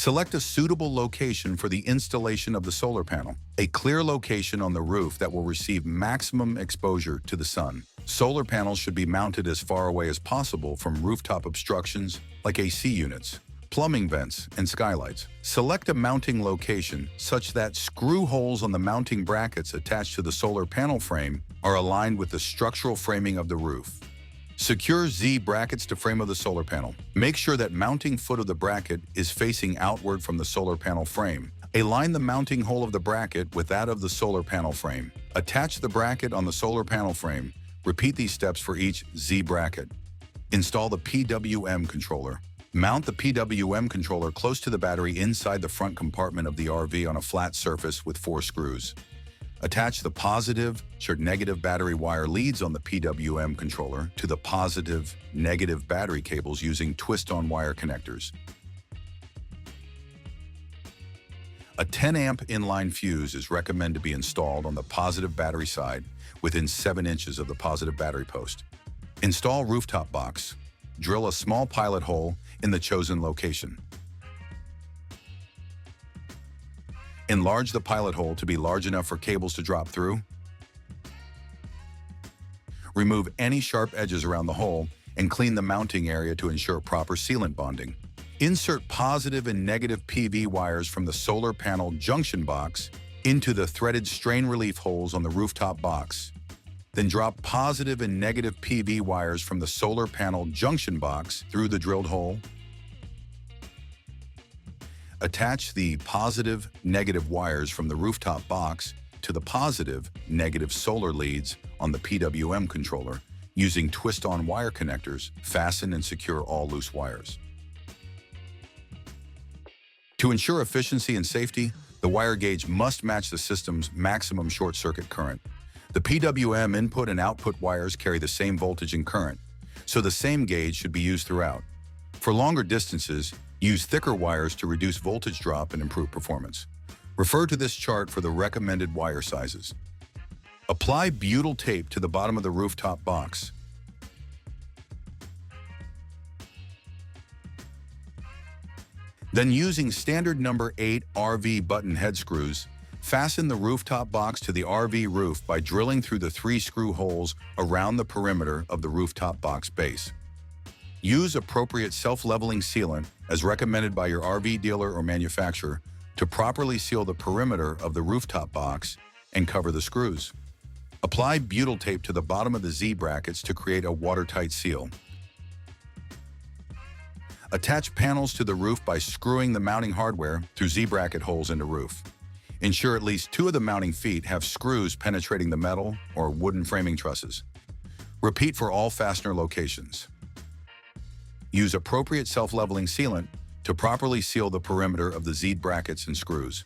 Select a suitable location for the installation of the solar panel, a clear location on the roof that will receive maximum exposure to the sun. Solar panels should be mounted as far away as possible from rooftop obstructions like AC units, plumbing vents, and skylights. Select a mounting location such that screw holes on the mounting brackets attached to the solar panel frame are aligned with the structural framing of the roof. Secure Z brackets to frame of the solar panel. Make sure that mounting foot of the bracket is facing outward from the solar panel frame. Align the mounting hole of the bracket with that of the solar panel frame. Attach the bracket on the solar panel frame. Repeat these steps for each Z bracket. Install the PWM controller. Mount the PWM controller close to the battery inside the front compartment of the RV on a flat surface with 4 screws. Attach the positive/negative battery wire leads on the PWM controller to the positive/negative battery cables using twist-on wire connectors. A 10-amp inline fuse is recommended to be installed on the positive battery side within 7 inches of the positive battery post. Install rooftop box. Drill a small pilot hole in the chosen location. Enlarge the pilot hole to be large enough for cables to drop through. Remove any sharp edges around the hole and clean the mounting area to ensure proper sealant bonding. Insert positive and negative PV wires from the solar panel junction box into the threaded strain relief holes on the rooftop box. Then drop positive and negative PV wires from the solar panel junction box through the drilled hole. Attach the positive/negative wires from the rooftop box to the positive/negative solar leads on the PWM controller using twist-on wire connectors. Fasten and secure all loose wires. To ensure efficiency and safety, the wire gauge must match the system's maximum short circuit current. The PWM input and output wires carry the same voltage and current, so the same gauge should be used throughout. For longer distances, use thicker wires to reduce voltage drop and improve performance. Refer to this chart for the recommended wire sizes. Apply butyl tape to the bottom of the rooftop box. Then, using standard number 8 RV button head screws, fasten the rooftop box to the RV roof by drilling through the 3 screw holes around the perimeter of the rooftop box base. Use appropriate self-leveling sealant, as recommended by your RV dealer or manufacturer, to properly seal the perimeter of the rooftop box and cover the screws. Apply butyl tape to the bottom of the Z brackets to create a watertight seal. Attach panels to the roof by screwing the mounting hardware through Z bracket holes in the roof. Ensure at least 2 of the mounting feet have screws penetrating the metal or wooden framing trusses. Repeat for all fastener locations. Use appropriate self-leveling sealant to properly seal the perimeter of the Z brackets and screws.